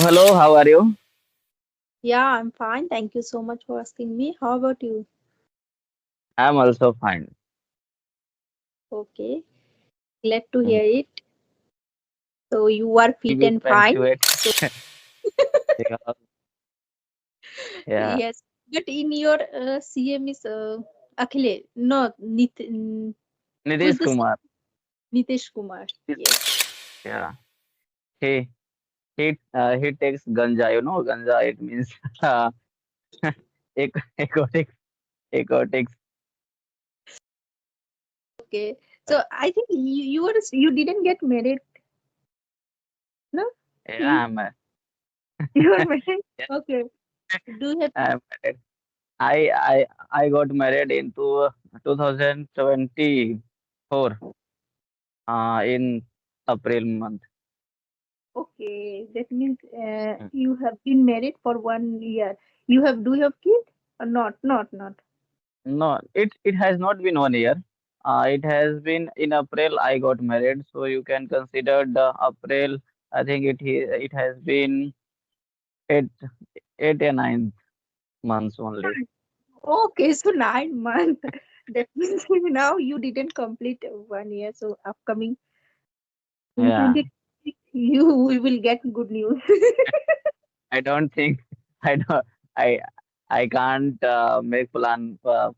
hello, how are you? Yeah, I'm fine. Thank you so much for asking me. How about you? I'm also fine. Okay, glad to Mm, hear it. So you are I'll fit be and frank fine. to it So because, yeah, yes, but in your CM is Akhile, no, who is Nitish the CM? Kumar. Nitish Kumar. Is- Yes. Yeah, he he takes ganja. You know, ganja. It means uh, ecotics, ecotics. Okay. Uh, So I think you didn't get married, no? Yeah, You you are married. yeah, Okay. Do you have I'm married. I got married into 2024 in April month. okay? That means Mm. you have been married for 1 year. Do you have kid or not? Not. No, it has not been 1 year. It has been in April I got married, so you can consider the April. I think it has been 8 8 or 9 months only. Okay, so 9 months. That means now you didn't complete 1 year. So upcoming in Yeah, 2026, you we will get good news. I don't think I don't I I can't make plan for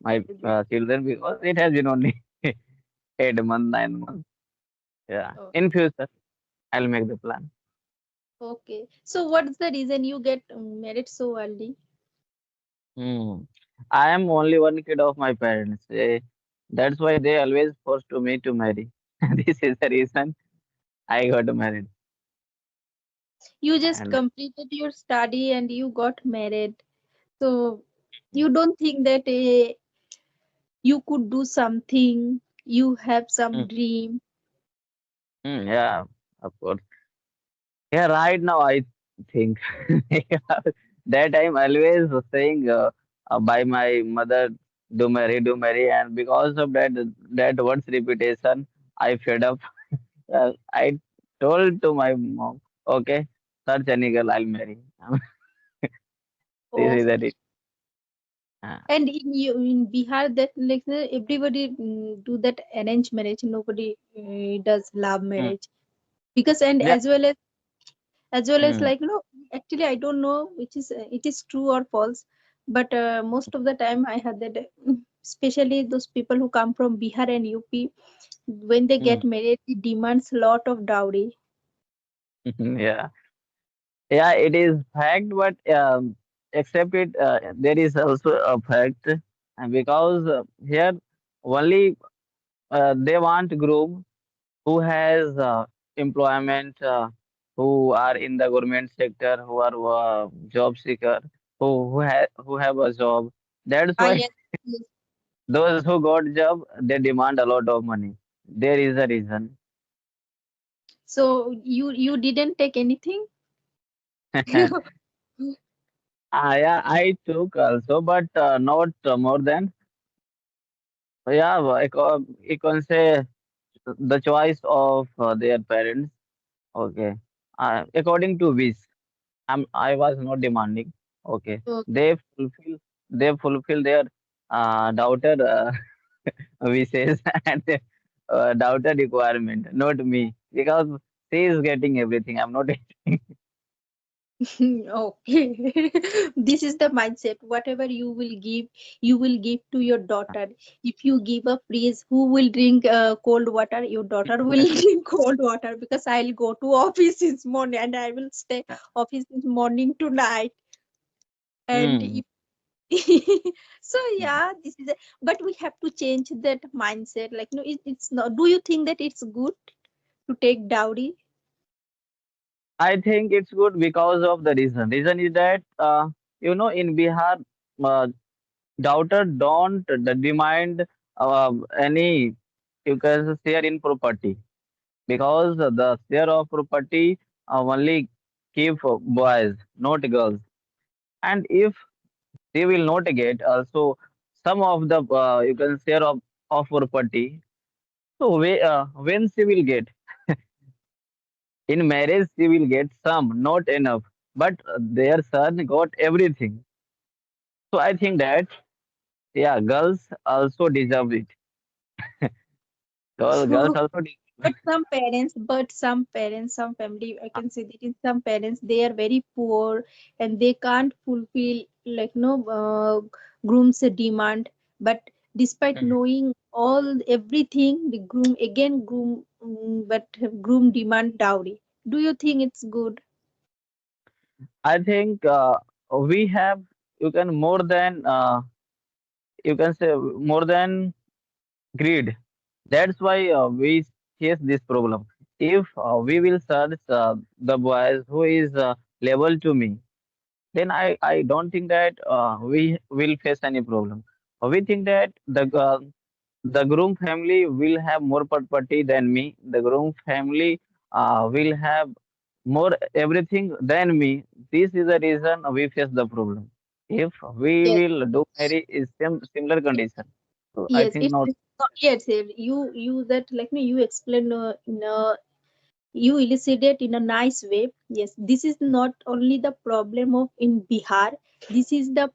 my children because it has been only 8 months, 9 months. Yeah, Oh, in future I'll make the plan. okay. So what's the reason you get married so early? Hmm. I am only one kid of my parents. That's why they always forced to me to marry. This is the reason I got married. You just And completed your study and you got married. So you don't think that you could do something, you have some mm, dream. yeah, of course. Yeah, right now I think that I'm always saying by my mother, do marry, and because of that words repetition, I fed up. I told to my mom, okay, search any girl, I'll marry. This is Okay. it. Uh, And in Bihar, that like everybody do that arranged marriage. Nobody does love mm, marriage because and yeah. as well as Mm, like actually I don't know which is it is true or false, but most of the time I had that especially those people who come from Bihar and UP, when they mm, get married, it demands a lot of dowry. yeah. Yeah, it is fact, but except it, there is also a fact because here only they want groom who has employment, who are in the government sector, who are job seeker, who have a job. That's Ah, why yes, yes. those who got job they demand a lot of money. There is a reason. So you didn't take anything. Yeah, I took also, but not more than. Yeah, I can say the choice of their parents. Okay, according to which I was not demanding. Okay, So they fulfill their daughter wishes and daughter requirement, not me, because she is getting everything. I'm not getting. okay. This is the mindset. Whatever you will give to your daughter. If you give a freeze, who will drink cold water? Your daughter will drink cold water because I'll go to office this morning and I will stay office this morning to night. And Hmm. if so, yeah, this is. But we have to change that mindset. Like, no, it's not. Do you think that it's good to take dowry? I think it's good because of the reason. Reason is that in Bihar, uh, daughter don't demand any you can share in property because the share of property only keep boys, not girls. And if they will not get also some of the you can share of property, so when she will get, In marriage, she will get some, not enough, but their son got everything. So I think that yeah, girls also deserve it. Girls also deserve. Some parents, some family, I can say that in some parents, they are very poor and they can't fulfill like no groom's demand. But despite knowing all everything, the groom again but groom demand dowry. Do you think it's good? I think we have you can more than you can say more than greed. That's why we face this problem. If we will search the boys who is level to me, then I don't think that we will face any problem. We think that the groom family will have more property than me. The groom family will have more everything than me. This is the reason we face the problem. If we Yes, will do marry is similar condition, so I yes, think not. it's not, yes, yes, you that like me, you explain in a you elucidate in a nice way. Yes, this is not only the problem of in Bihar, this is the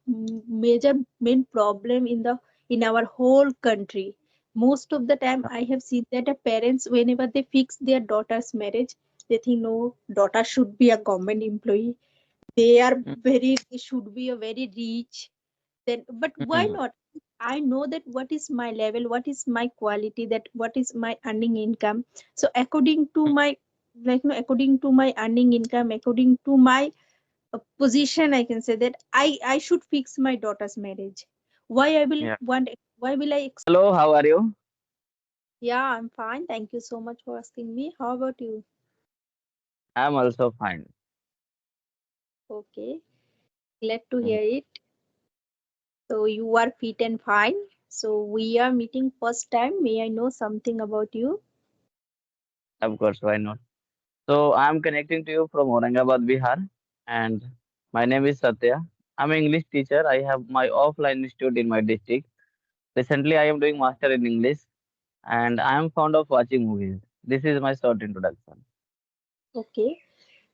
major main problem in the in our whole country. Most of the time I have seen that the parents, whenever they fix their daughter's marriage, they think no, daughter should be a government employee, they are very, they should be a very rich. Then but why Mm, not? I know that what is my level, what is my quality, that what is my earning income. So according to mm, my like no, according to my earning income, according to my position, I can say that I should fix my daughter's marriage. Why I will yeah. want, why will I Hello, how are you? yeah, I'm fine, thank you so much for asking me. How about you? I'm also fine. Okay, glad to Mm, hear it. So you are fit and fine. So we are meeting first time. May I know something about you? of course, why not? So I'm connecting to you from Aurangabad, Bihar, and my name is Satya. I'm an English teacher. I have my offline institute in my district. Recently, I am doing master in English, and I am fond of watching movies. This is my short introduction. Okay.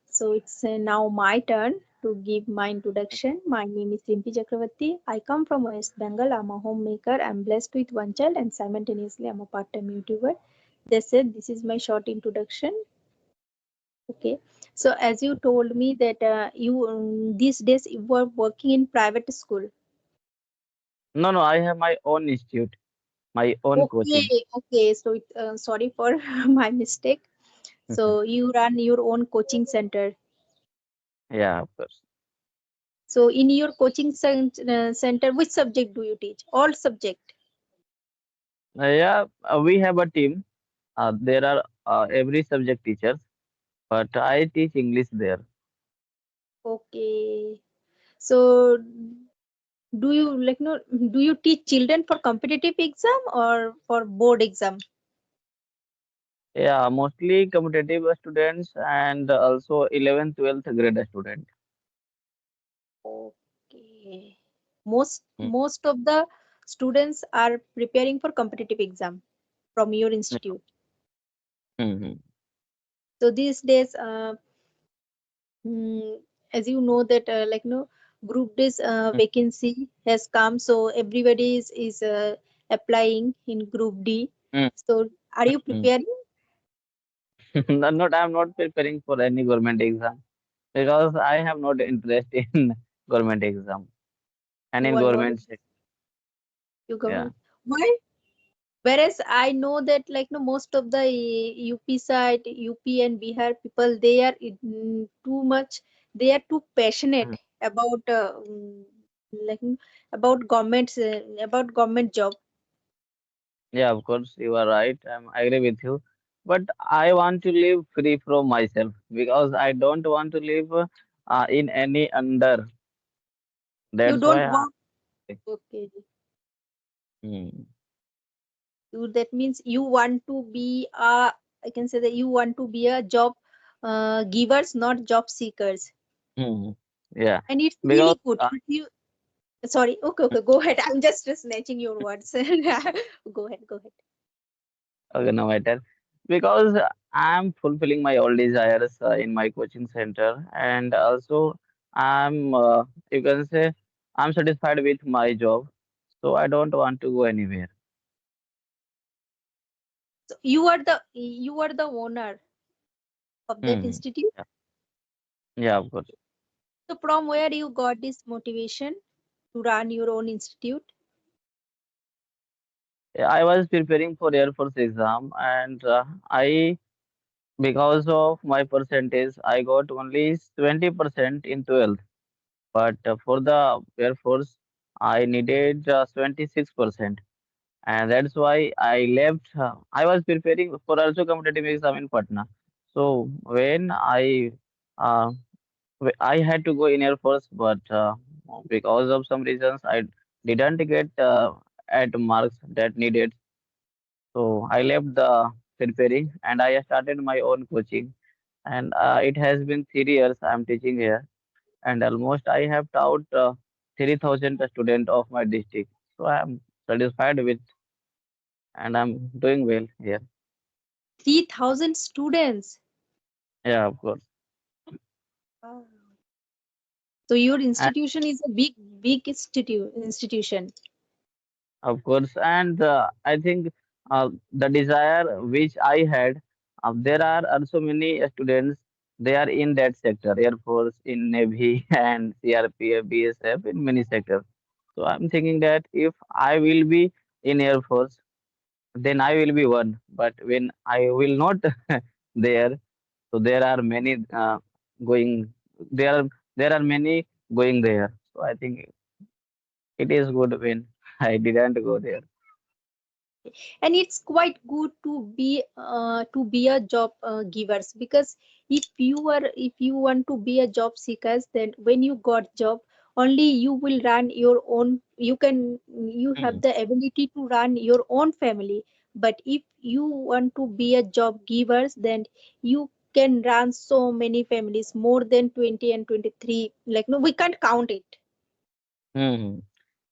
So it's now my turn to give my introduction. My name is Rimpi Chakravarti. I come from West Bengal. I'm a homemaker. I'm blessed with one child and simultaneously I'm a part-time YouTuber. They said this is my short introduction. Okay. So as you told me that you these days you were working in private school. No, no, I have my own institute, my own Okay. coaching. Okay. So sorry for my mistake. So you run your own coaching center. Yeah, of course. So in your coaching center, which subject do you teach? All subject. Yeah, we have a team. There are every subject teachers, but I teach English there. Okay. So do you like no? Do you teach children for competitive exam or for board exam? Yeah, mostly competitive students and also 11th, 12th grade student. Okay. Most of the students are preparing for competitive exam from your Yeah. institute. Mm-hmm. So these days, as you know that like no group days vacancy has come, so everybody is applying in group D. So are you Mm-hmm. preparing? Not, I'm not preparing for any government exam because I have not interest in government exam and You in are not government sector. you Yeah. government. Why? Whereas I know that like no most of the UP side, UP and Bihar people, they are too much. They are too passionate Mhm. about like about about government job. Yeah, of course, you are right. I agree with you. But I want to live free from myself because I don't want to live in any under. You That's don't why want. Okay. Hmm. You, that means you want to be a, I can say that you want to be a job givers, not job seekers. Hmm. Yeah, And it's because really good. If you sorry, okay, okay, go ahead. I'm just snatching your words. Go ahead, go ahead. okay, no matter. Because I'm fulfilling my all desires in my coaching center, and also I'm you can say I'm satisfied with my job, so I don't want to go anywhere. So you are the owner of that Hmm. institute. Yeah, yeah, of course. So from where you got this motivation to run your own institute? Yeah, I was preparing for Air Force exam, and I because of my percentage, I got only 20% in 12th. But for the Air Force, I needed 26%. And that's why I left. I was preparing for also competitive exam in Patna. So when uh, I had to go in Air Force, but because of some reasons, I didn't get at marks that needed. So I left the preparing and I started my own coaching. And it has been 3 years I'm teaching here, and almost I have taught 3,000 students of my district. So I'm satisfied with, and I'm doing well here. 3,000 students. Yeah, of course. Wow. So your And institution is a big institution. of course, and I think the desire which I had, there are also many students. They are in that sector, Air Force, in Navy, and CRPF, BSF, in many sectors. So I'm thinking that if I will be in Air Force, then I will be one. But when I will not there, so there are many going. There are there are many going there. So I think it is good when I didn't go there. And it's quite good to be a job givers, because if you want to be a job seekers, then when you got job, only you will run your own. You Hmm. have the ability to run your own family. But if you want to be a job givers, then you can run so many families, more than 20 and 23, like no, we can't count it. Hmm.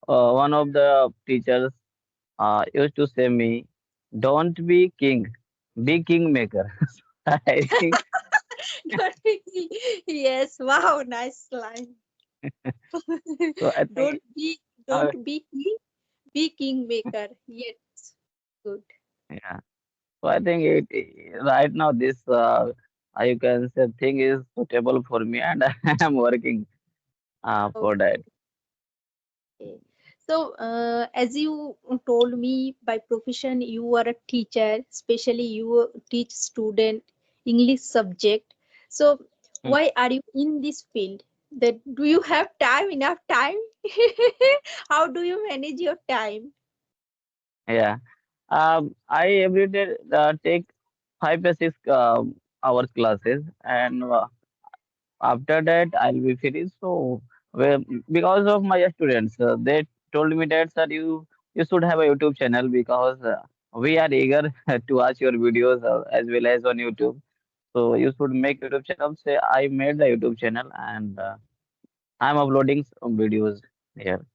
One of the teachers used to say me, "Don't be king, be kingmaker." I think Yes, wow, nice line. so. I think don't be uh, don't be king, be kingmaker. Yes, good. yeah. So I think right now this you can say thing is suitable for me, and I am working for that. Okay. So, as you told me, by profession you are a teacher, especially you teach student English subject. So, Hmm. why are you in this field? That do you have time, enough time? How do you manage your time? Yeah. I every day take 5 to 6 hours classes, and after that I'll be finished. So well, because of my students, they told me that sir, you should have a YouTube channel because we are eager to watch your videos as well as on YouTube. So you should make YouTube channel. Say I made the YouTube channel, and I'm uploading some videos here.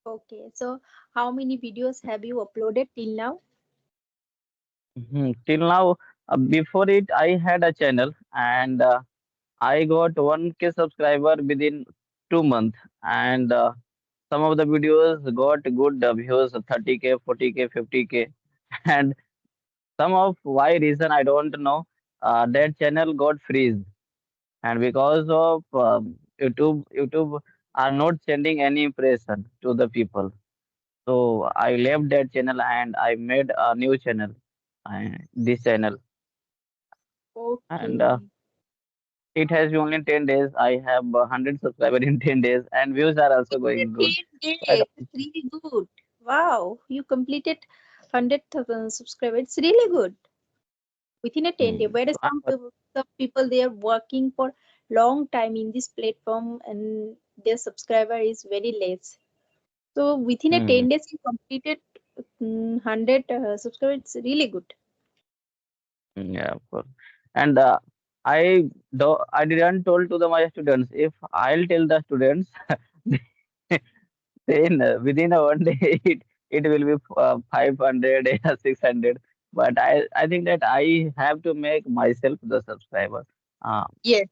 Okay, so how many videos have you uploaded till now? Till now, before it, I had a channel, and I got 1K subscriber within 2 months, and some of the videos got good views, 30K, 40K, 50K, and some of why reason I don't know. That channel got freeze, and because of YouTube are not sending any impression to the people. So I left that channel and I made a new channel, this channel, and Okay. it has been only 10 days. I have 100 subscribers in 10 days, and views are also Within going good. 10 So I days, don't. it's really good. Wow, you completed 100,000 subscribers. It's really good within a 10 day. Whereas So I'm some people they are working for long time in this platform and their subscriber is very less. So within a mm, 10 days you completed 100 subscribers. It's really good. yeah, of course. And I didn't told to my students. If I'll tell the students, then within a one day it will be 500 600. but I think that I have to make myself the subscriber. Uh, Yes.